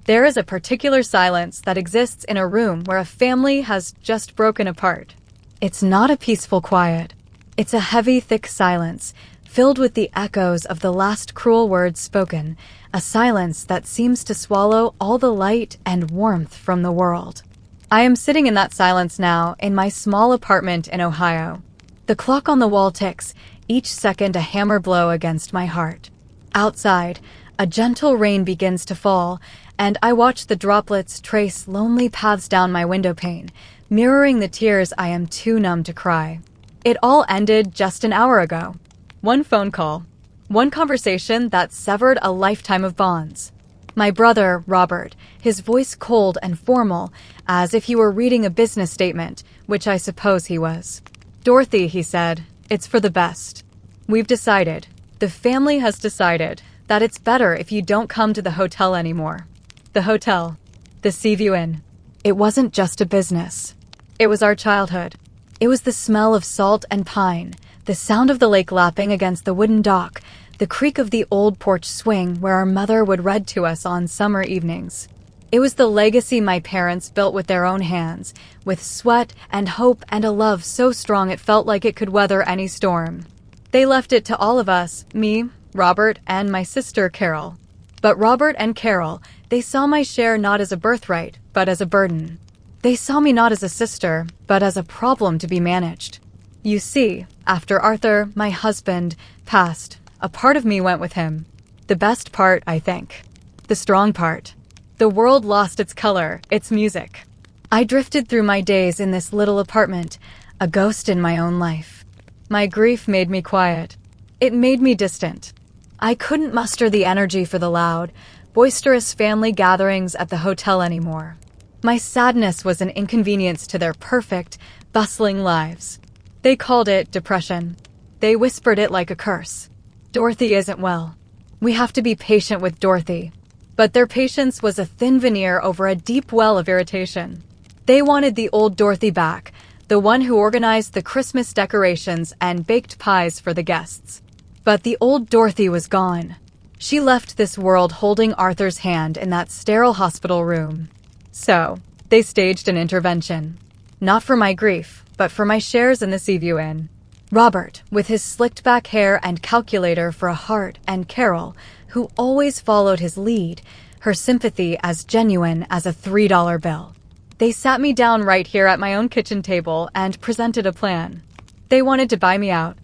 There is a particular silence that exists in a room where a family has just broken apart. It's not a peaceful quiet. It's a heavy, thick silence, filled with the echoes of the last cruel words spoken, a silence that seems to swallow all the light and warmth from the world. I am sitting in that silence now, in my small apartment in Ohio. The clock on the wall ticks, each second a hammer blow against my heart. Outside, a gentle rain begins to fall, and I watch the droplets trace lonely paths down my window pane, mirroring the tears I am too numb to cry. It all ended just an hour ago. One phone call. One conversation that severed a lifetime of bonds. My brother, Robert, his voice cold and formal, as if he were reading a business statement, which I suppose he was. "Dorothy," he said, "it's for the best. We've decided, the family has decided, that it's better if you don't come to the hotel anymore." The hotel. The Seaview Inn. It wasn't just a business. It was our childhood. It was the smell of salt and pine, the sound of the lake lapping against the wooden dock, the creak of the old porch swing where our mother would read to us on summer evenings. It was the legacy my parents built with their own hands, with sweat and hope and a love so strong it felt like it could weather any storm. They left it to all of us, me, Robert, and my sister Carol. But Robert and Carol, they saw my share not as a birthright, but as a burden. They saw me not as a sister, but as a problem to be managed. You see, after Arthur, my husband, passed, a part of me went with him. The best part, I think. The strong part. The world lost its color, its music. I drifted through my days in this little apartment, a ghost in my own life. My grief made me quiet. It made me distant. I couldn't muster the energy for the loud, boisterous family gatherings at the hotel anymore. My sadness was an inconvenience to their perfect, bustling lives. They called it depression. They whispered it like a curse. Dorothy isn't well. We have to be patient with Dorothy. But their patience was a thin veneer over a deep well of irritation. They wanted the old Dorothy back, the one who organized the Christmas decorations and baked pies for the guests. But the old Dorothy was gone. She left this world holding Arthur's hand in that sterile hospital room. So, they staged an intervention. Not for my grief, but for my shares in the Seaview Inn. Robert, with his slicked-back hair and calculator for a heart, and Carol, who always followed his lead, her sympathy as genuine as a $3 bill. They sat me down right here at my own kitchen table and presented a plan. They wanted to buy me out.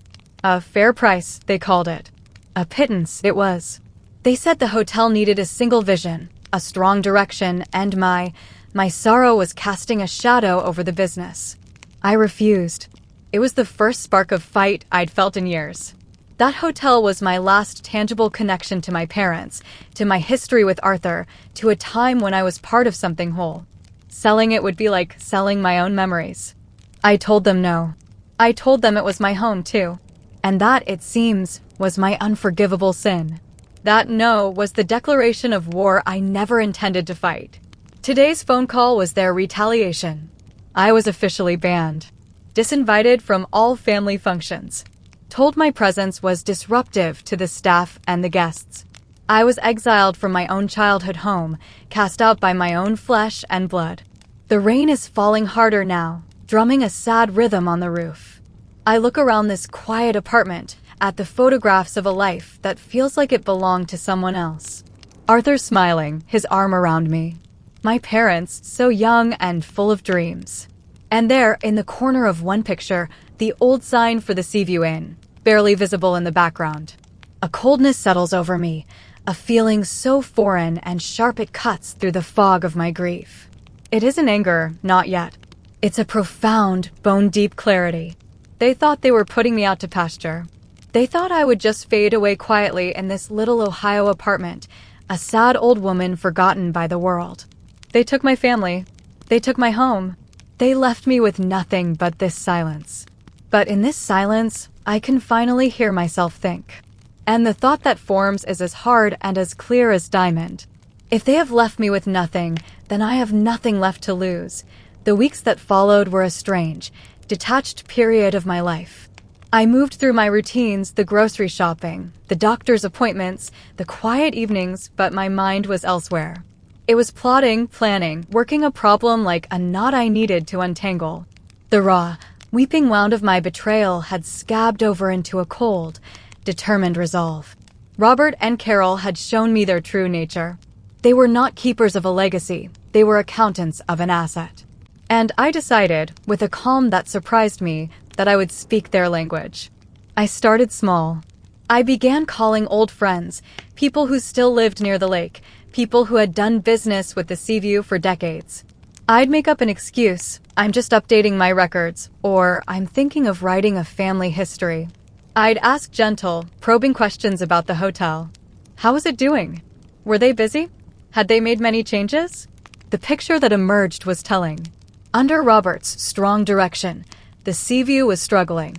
A fair price, they called it. A pittance, it was. They said the hotel needed a single vision, a strong direction, and my sorrow was casting a shadow over the business. I refused. It was the first spark of fight I'd felt in years. That hotel was my last tangible connection to my parents, to my history with Arthur, to a time when I was part of something whole. Selling it would be like selling my own memories. I told them no. I told them it was my home, too. And that, it seems, was my unforgivable sin. That no was the declaration of war I never intended to fight. Today's phone call was their retaliation. I was officially banned. Disinvited from all family functions. Told my presence was disruptive to the staff and the guests. I was exiled from my own childhood home, cast out by my own flesh and blood. The rain is falling harder now, drumming a sad rhythm on the roof. I look around this quiet apartment at the photographs of a life that feels like it belonged to someone else. Arthur's smiling, his arm around me. My parents, so young and full of dreams. And there, in the corner of one picture, the old sign for the Seaview Inn, barely visible in the background. A coldness settles over me, a feeling so foreign and sharp it cuts through the fog of my grief. It isn't anger, not yet. It's a profound, bone-deep clarity. They thought they were putting me out to pasture. They thought I would just fade away quietly in this little Ohio apartment, a sad old woman forgotten by the world. They took my family. They took my home. They left me with nothing but this silence. But in this silence, I can finally hear myself think. And the thought that forms is as hard and as clear as diamond. If they have left me with nothing, then I have nothing left to lose. The weeks that followed were a strange, detached period of my life. I moved through my routines, the grocery shopping, the doctor's appointments, the quiet evenings, but my mind was elsewhere. It was plotting, planning, working a problem like a knot I needed to untangle. The raw, weeping wound of my betrayal had scabbed over into a cold, determined resolve. Robert and Carol had shown me their true nature. They were not keepers of a legacy, they were accountants of an asset. And I decided, with a calm that surprised me, that I would speak their language. I started small. I began calling old friends, people who still lived near the lake, people who had done business with the Seaview for decades. I'd make up an excuse, I'm just updating my records, or I'm thinking of writing a family history. I'd ask gentle, probing questions about the hotel. How was it doing? Were they busy? Had they made many changes? The picture that emerged was telling. Under Robert's strong direction, the Seaview was struggling.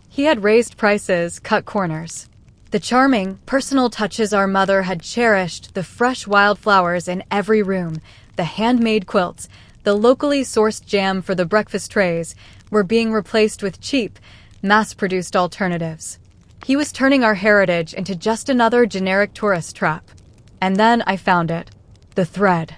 He had raised prices, cut corners. The charming, personal touches our mother had cherished, the fresh wildflowers in every room, the handmade quilts, the locally sourced jam for the breakfast trays, were being replaced with cheap, mass-produced alternatives. He was turning our heritage into just another generic tourist trap. And then I found it. The thread.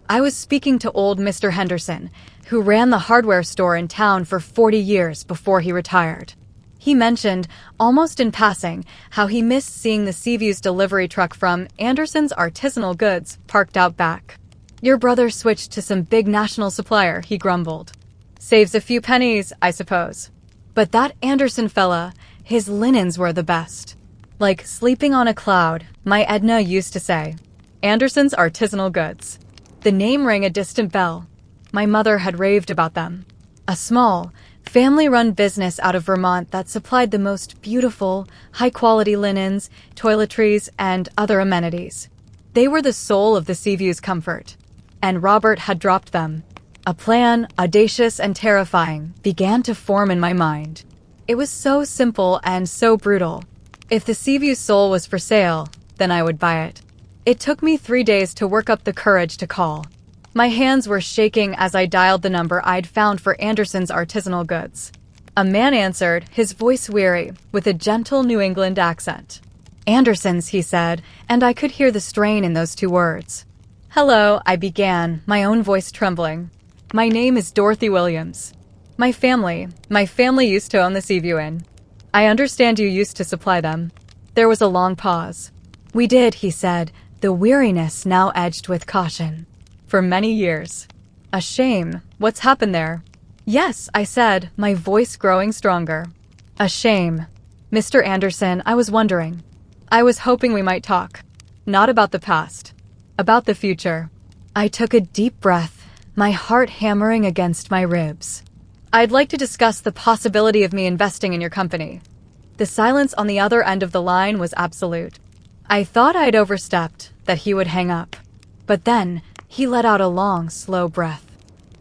I was speaking to old Mr. Henderson, who ran the hardware store in town for 40 years before he retired. He mentioned, almost in passing, how he missed seeing the Seaview's delivery truck from Anderson's Artisanal Goods parked out back. Your brother switched to some big national supplier, he grumbled. Saves a few pennies, I suppose. But that Anderson fella, his linens were the best. Like sleeping on a cloud, my Edna used to say. Anderson's Artisanal Goods. The name rang a distant bell. My mother had raved about them. A small, family-run business out of Vermont that supplied the most beautiful, high-quality linens, toiletries, and other amenities. They were the soul of the Seaview's comfort. And Robert had dropped them. A plan, audacious and terrifying, began to form in my mind. It was so simple and so brutal. If the Seaview's soul was for sale, then I would buy it. It took me 3 days to work up the courage to call. My hands were shaking as I dialed the number I'd found for Anderson's Artisanal Goods. A man answered, his voice weary, with a gentle New England accent. Anderson's, he said, and I could hear the strain in those 2 words. Hello, I began, my own voice trembling. My name is Dorothy Williams. My family used to own the Seaview Inn. I understand you used to supply them. There was a long pause. We did, he said, the weariness now edged with caution. For many years. A shame. What's happened there? Yes, I said, my voice growing stronger. A shame. Mr. Anderson, I was wondering. I was hoping we might talk. Not about the past. About the future. I took a deep breath, my heart hammering against my ribs. I'd like to discuss the possibility of me investing in your company. The silence on the other end of the line was absolute. I thought I'd overstepped, that he would hang up. But then, he let out a long, slow breath.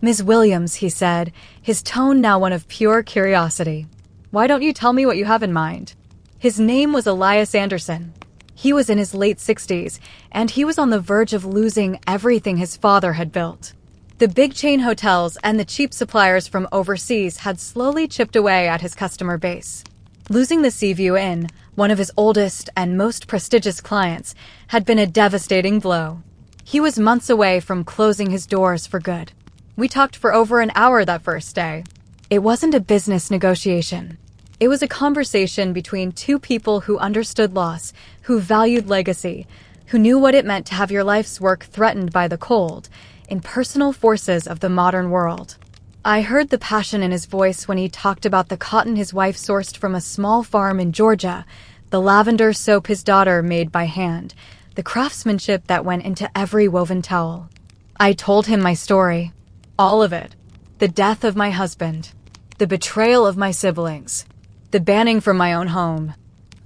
Ms. Williams, he said, his tone now one of pure curiosity. Why don't you tell me what you have in mind? His name was Elias Anderson. He was in his late 60s, and he was on the verge of losing everything his father had built. The big chain hotels and the cheap suppliers from overseas had slowly chipped away at his customer base. Losing the Seaview Inn, one of his oldest and most prestigious clients, had been a devastating blow. He was months away from closing his doors for good. We talked for over an hour that first day. It wasn't a business negotiation. It was a conversation between 2 people who understood loss, who valued legacy, who knew what it meant to have your life's work threatened by the cold, impersonal forces of the modern world. I heard the passion in his voice when he talked about the cotton his wife sourced from a small farm in Georgia, the lavender soap his daughter made by hand, the craftsmanship that went into every woven towel. I told him my story. All of it. The death of my husband. The betrayal of my siblings. The banning from my own home.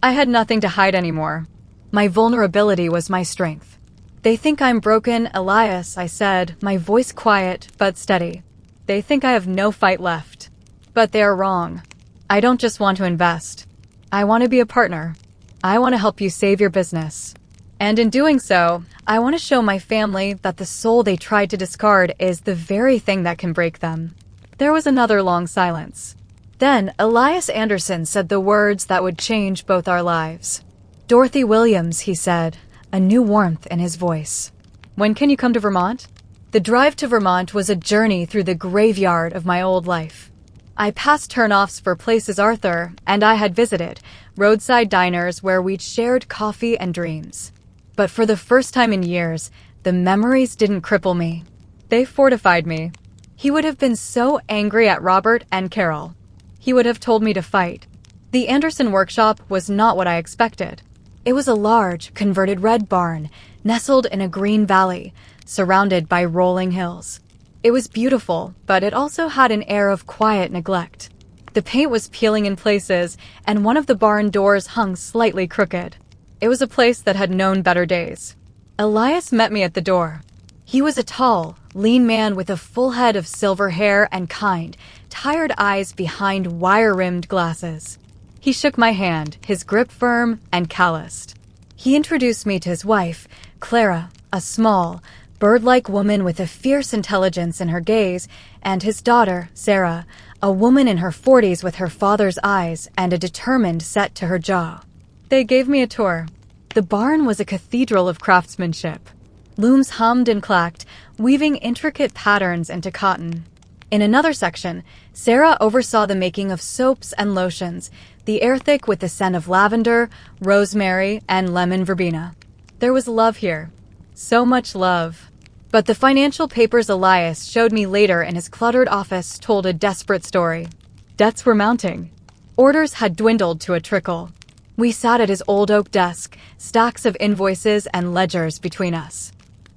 I had nothing to hide anymore. My vulnerability was my strength. They think I'm broken, Elias, I said, my voice quiet but steady. They think I have no fight left. But they are wrong. I don't just want to invest. I want to be a partner. I want to help you save your business. And in doing so, I want to show my family that the soul they tried to discard is the very thing that can break them. There was another long silence. Then Elias Anderson said the words that would change both our lives. Dorothy Williams, he said, a new warmth in his voice. When can you come to Vermont? The drive to Vermont was a journey through the graveyard of my old life. I passed turnoffs for places Arthur and I had visited, roadside diners where we'd shared coffee and dreams. But for the first time in years, the memories didn't cripple me. They fortified me. He would have been so angry at Robert and Carol. He would have told me to fight. The Anderson workshop was not what I expected. It was a large, converted red barn, nestled in a green valley, surrounded by rolling hills. It was beautiful, but it also had an air of quiet neglect. The paint was peeling in places, and one of the barn doors hung slightly crooked. It was a place that had known better days. Elias met me at the door. He was a tall, lean man with a full head of silver hair and kind, tired eyes behind wire-rimmed glasses. He shook my hand, his grip firm and calloused. He introduced me to his wife, Clara, a small, bird-like woman with a fierce intelligence in her gaze, and his daughter, Sarah, a woman in her 40s with her father's eyes and a determined set to her jaw. They gave me a tour. The barn was a cathedral of craftsmanship. Looms hummed and clacked, weaving intricate patterns into cotton. In another section, Sarah oversaw the making of soaps and lotions, the air thick with the scent of lavender, rosemary, and lemon verbena. There was love here. So much love. But the financial papers Elias showed me later in his cluttered office told a desperate story. Debts were mounting. Orders had dwindled to a trickle. We sat at his old oak desk, stacks of invoices and ledgers between us.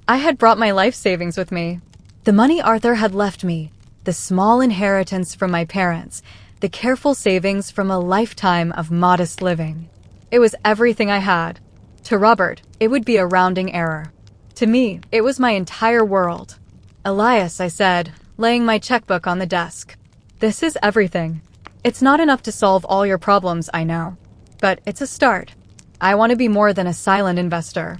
I had brought my life savings with me. The money Arthur had left me, the small inheritance from my parents, the careful savings from a lifetime of modest living. It was everything I had. To Robert, it would be a rounding error. To me, it was my entire world. Elias, I said, laying my checkbook on the desk. This is everything. It's not enough to solve all your problems, I know. But it's a start. I want to be more than a silent investor.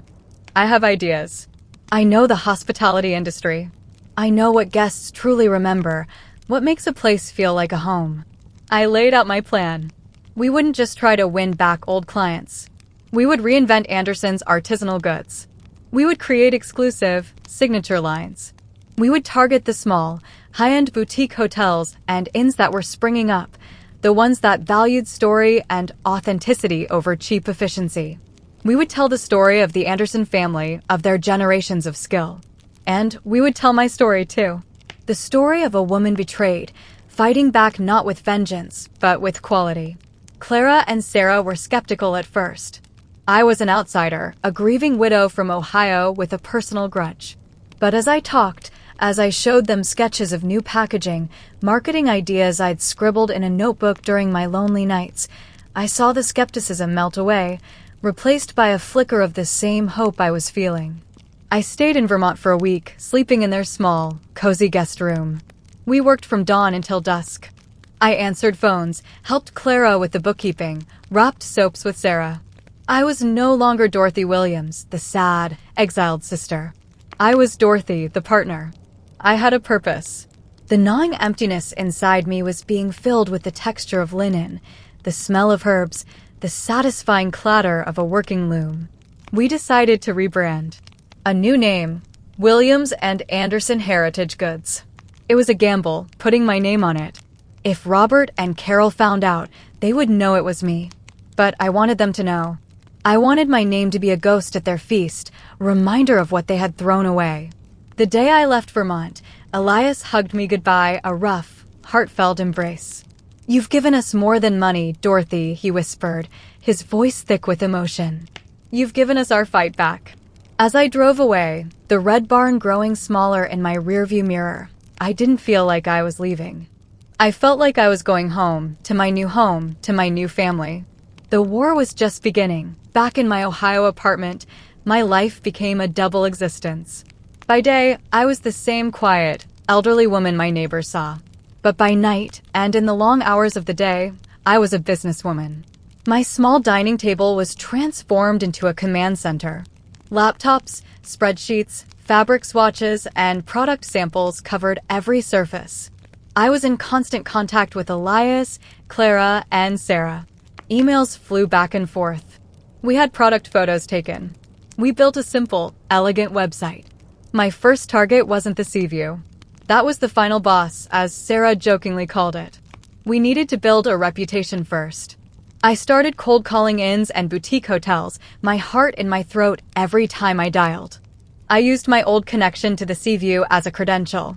I have ideas. I know the hospitality industry. I know what guests truly remember, what makes a place feel like a home. I laid out my plan. We wouldn't just try to win back old clients. We would reinvent Anderson's artisanal goods. We would create exclusive, signature lines. We would target the small, high-end boutique hotels and inns that were springing up, the ones that valued story and authenticity over cheap efficiency. We would tell the story of the Anderson family, of their generations of skill. And we would tell my story, too. The story of a woman betrayed, fighting back not with vengeance, but with quality. Clara and Sarah were skeptical at first. I was an outsider, a grieving widow from Ohio with a personal grudge. But as I talked, as I showed them sketches of new packaging, marketing ideas I'd scribbled in a notebook during my lonely nights, I saw the skepticism melt away, replaced by a flicker of the same hope I was feeling. I stayed in Vermont for a week, sleeping in their small, cozy guest room. We worked from dawn until dusk. I answered phones, helped Clara with the bookkeeping, wrapped soaps with Sarah. I was no longer Dorothy Williams, the sad, exiled sister. I was Dorothy, the partner. I had a purpose. The gnawing emptiness inside me was being filled with the texture of linen, the smell of herbs, the satisfying clatter of a working loom. We decided to rebrand. A new name, Williams and Anderson Heritage Goods. It was a gamble, putting my name on it. If Robert and Carol found out, they would know it was me. But I wanted them to know. I wanted my name to be a ghost at their feast, a reminder of what they had thrown away. The day I left Vermont, Elias hugged me goodbye, a rough, heartfelt embrace. "You've given us more than money, Dorothy," he whispered, his voice thick with emotion. "You've given us our fight back." As I drove away, the red barn growing smaller in my rearview mirror, I didn't feel like I was leaving. I felt like I was going home, to my new family. The war was just beginning. Back in my Ohio apartment, my life became a double existence. By day, I was the same quiet, elderly woman my neighbors saw. But by night, and in the long hours of the day, I was a businesswoman. My small dining table was transformed into a command center. Laptops, spreadsheets, fabric swatches, and product samples covered every surface. I was in constant contact with Elias, Clara, and Sarah. Emails flew back and forth. We had product photos taken. We built a simple, elegant website. My first target wasn't the sea view. That was the final boss, as Sarah jokingly called it. We needed to build a reputation first. I started cold calling inns and boutique hotels, my heart in my throat every time I dialed. I used my old connection to the sea view as a credential.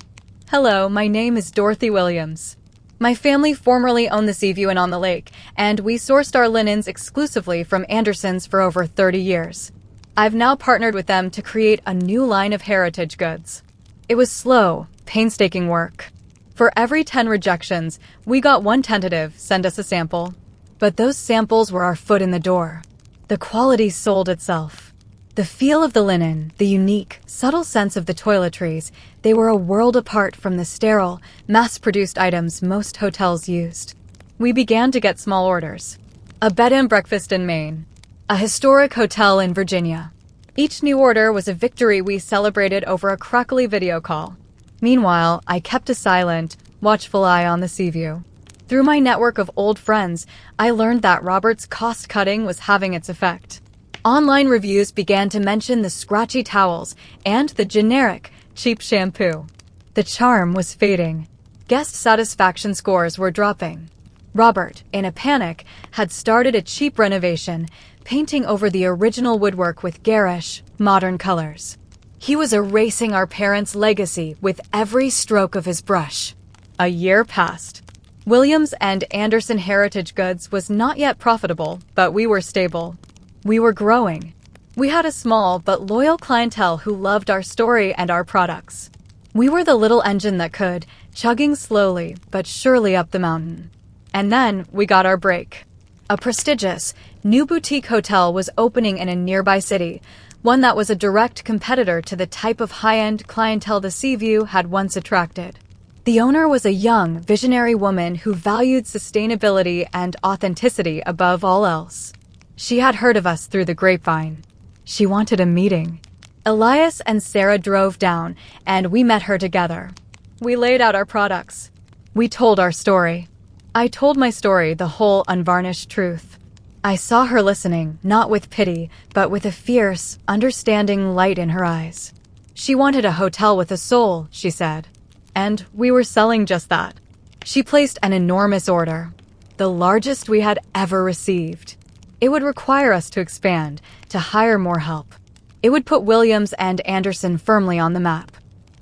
Hello, my name is Dorothy Williams. My family formerly owned the Seaview Inn on the lake, and we sourced our linens exclusively from Anderson's for over 30 years. I've now partnered with them to create a new line of heritage goods. It was slow, painstaking work. For every 10 rejections, we got one tentative, send us a sample. But those samples were our foot in the door. The quality sold itself. The feel of the linen, the unique, subtle sense of the toiletries, they were a world apart from the sterile, mass-produced items most hotels used. We began to get small orders. A bed and breakfast in Maine. A historic hotel in Virginia. Each new order was a victory we celebrated over a crackly video call. Meanwhile, I kept a silent, watchful eye on the Seaview. Through my network of old friends, I learned that Robert's cost-cutting was having its effect. Online reviews began to mention the scratchy towels and the generic, cheap shampoo. The charm was fading. Guest satisfaction scores were dropping. Robert, in a panic, had started a cheap renovation, painting over the original woodwork with garish, modern colors. He was erasing our parents' legacy with every stroke of his brush. A year passed. Williams and Anderson Heritage Goods was not yet profitable, but we were stable. We were growing. We had a small but loyal clientele who loved our story and our products. We were the little engine that could, chugging slowly but surely up the mountain. And then we got our break. A prestigious, new boutique hotel was opening in a nearby city, one that was a direct competitor to the type of high-end clientele the Seaview had once attracted. The owner was a young, visionary woman who valued sustainability and authenticity above all else. She had heard of us through the grapevine. She wanted a meeting. Elias and Sarah drove down, and we met her together. We laid out our products. We told our story. I told my story, the whole unvarnished truth. I saw her listening, not with pity, but with a fierce, understanding light in her eyes. She wanted a hotel with a soul, she said. And we were selling just that. She placed an enormous order, the largest we had ever received. It would require us to expand, to hire more help. It would put Williams and Anderson firmly on the map.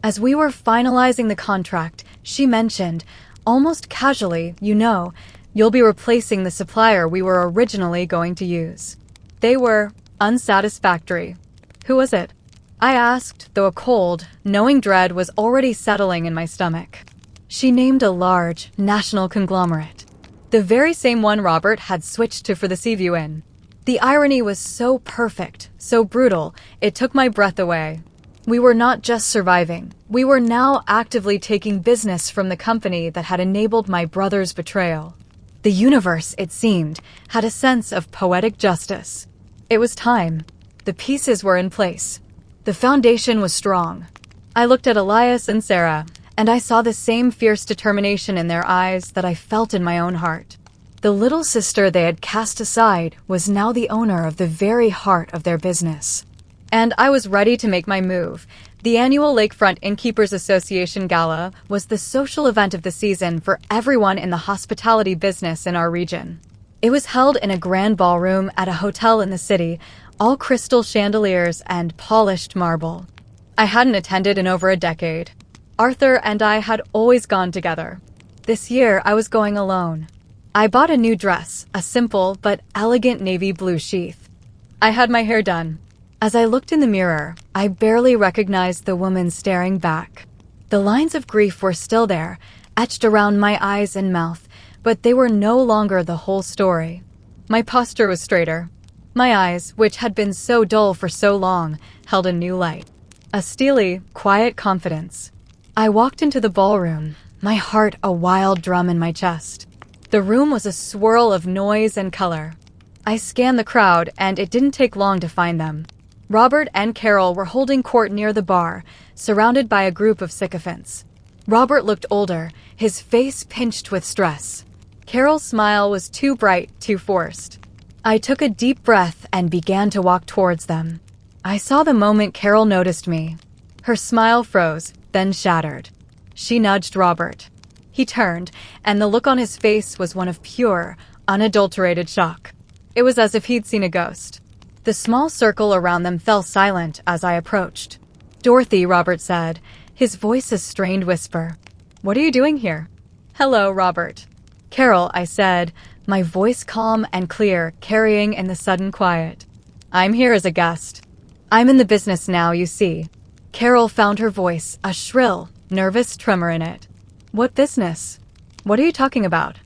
As we were finalizing the contract, she mentioned, almost casually, you'll be replacing the supplier we were originally going to use. They were unsatisfactory. Who was it? I asked, though a cold, knowing dread was already settling in my stomach. She named a large, national conglomerate. The very same one Robert had switched to for the Seaview Inn. The irony was so perfect, so brutal, it took my breath away. We were not just surviving. We were now actively taking business from the company that had enabled my brother's betrayal. The universe, it seemed, had a sense of poetic justice. It was time. The pieces were in place. The foundation was strong. I looked at Elias and Sarah, and I saw the same fierce determination in their eyes that I felt in my own heart. The little sister they had cast aside was now the owner of the very heart of their business. And I was ready to make my move. The annual Lakefront Innkeepers Association Gala was the social event of the season for everyone in the hospitality business in our region. It was held in a grand ballroom at a hotel in the city, all crystal chandeliers and polished marble. I hadn't attended in over a decade. Arthur and I had always gone together. This year, I was going alone. I bought a new dress, a simple but elegant navy blue sheath. I had my hair done. As I looked in the mirror, I barely recognized the woman staring back. The lines of grief were still there, etched around my eyes and mouth, but they were no longer the whole story. My posture was straighter. My eyes, which had been so dull for so long, held a new light. A steely, quiet confidence. I walked into the ballroom, my heart a wild drum in my chest. The room was a swirl of noise and color. I scanned the crowd, and it didn't take long to find them. Robert and Carol were holding court near the bar, surrounded by a group of sycophants. Robert looked older, his face pinched with stress. Carol's smile was too bright, too forced. I took a deep breath and began to walk towards them. I saw the moment Carol noticed me. Her smile froze, then shattered. She nudged Robert. He turned, and the look on his face was one of pure, unadulterated shock. It was as if he'd seen a ghost. The small circle around them fell silent as I approached. "Dorothy," Robert said, his voice a strained whisper. "What are you doing here?" "Hello, Robert." "Carol," I said, my voice calm and clear, carrying in the sudden quiet. "I'm here as a guest. I'm in the business now, you see." Carol found her voice, a shrill, nervous tremor in it. "What business? What are you talking about?"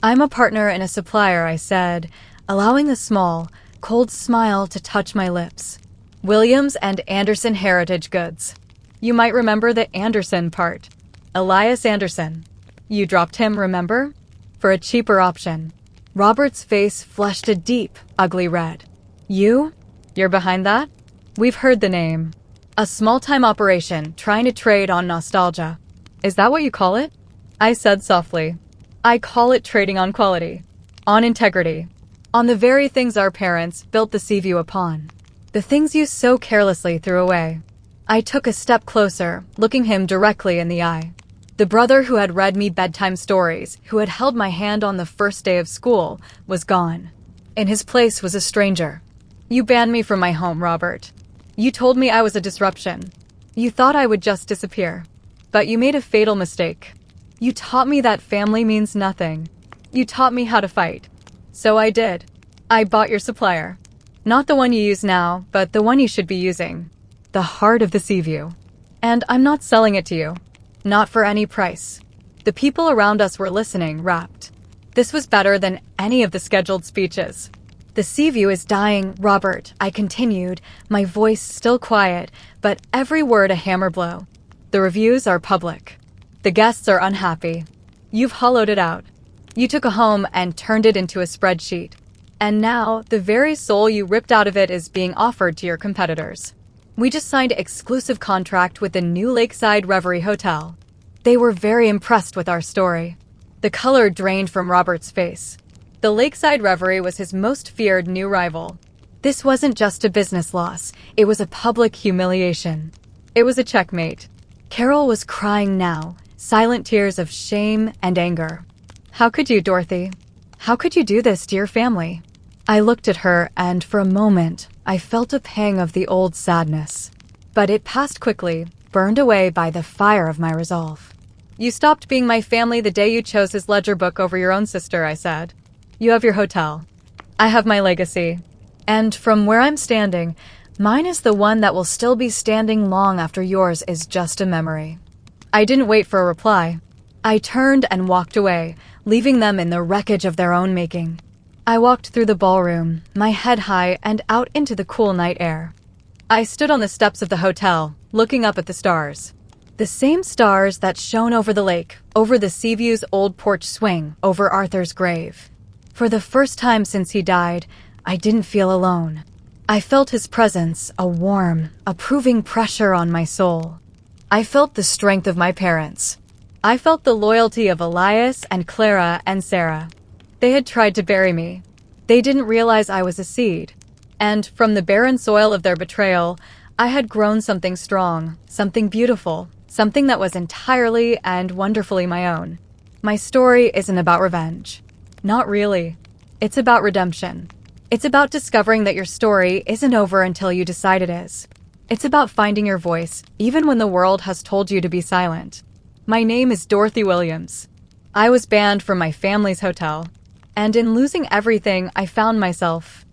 "I'm a partner in a supplier," I said, allowing a small, cold smile to touch my lips. "Williams and Anderson Heritage Goods. You might remember the Anderson part. Elias Anderson. You dropped him, remember? For a cheaper option." Robert's face flushed a deep, ugly red. "You? You're behind that?" "We've heard the name. A small-time operation trying to trade on nostalgia. Is that what you call it?" I said softly. "I call it trading on quality. On integrity. On the very things our parents built the Seaview upon. The things you so carelessly threw away." I took a step closer, looking him directly in the eye. The brother who had read me bedtime stories, who had held my hand on the first day of school, was gone. In his place was a stranger. "You banned me from my home, Robert. You told me I was a disruption. You thought I would just disappear. But you made a fatal mistake. You taught me that family means nothing. You taught me how to fight. So I did. I bought your supplier. Not the one you use now, but the one you should be using. The heart of the Seaview. And I'm not selling it to you. Not for any price." The people around us were listening, rapt. This was better than any of the scheduled speeches. "The Seaview is dying, Robert," I continued, my voice still quiet, but every word a hammer blow. "The reviews are public. The guests are unhappy. You've hollowed it out. You took a home and turned it into a spreadsheet. And now, the very soul you ripped out of it is being offered to your competitors. We just signed an exclusive contract with the new Lakeside Reverie Hotel. They were very impressed with our story." The color drained from Robert's face. The Lakeside Reverie was his most feared new rival. This wasn't just a business loss, it was a public humiliation. It was a checkmate. Carol was crying now, silent tears of shame and anger. "How could you, Dorothy? How could you do this to your family?" I looked at her, and for a moment, I felt a pang of the old sadness. But it passed quickly, burned away by the fire of my resolve. "You stopped being my family the day you chose his ledger book over your own sister," I said. "You have your hotel. I have my legacy. And from where I'm standing, mine is the one that will still be standing long after yours is just a memory." I didn't wait for a reply. I turned and walked away, leaving them in the wreckage of their own making. I walked through the ballroom, my head high, and out into the cool night air. I stood on the steps of the hotel, looking up at the stars. The same stars that shone over the lake, over the Seaview's old porch swing, over Arthur's grave. For the first time since he died, I didn't feel alone. I felt his presence, a warm, approving pressure on my soul. I felt the strength of my parents. I felt the loyalty of Elias and Clara and Sarah. They had tried to bury me. They didn't realize I was a seed. And from the barren soil of their betrayal, I had grown something strong, something beautiful, something that was entirely and wonderfully my own. My story isn't about revenge. Not really. It's about redemption. It's about discovering that your story isn't over until you decide it is. It's about finding your voice, even when the world has told you to be silent. My name is Dorothy Williams. I was banned from my family's hotel. And in losing everything, I found myself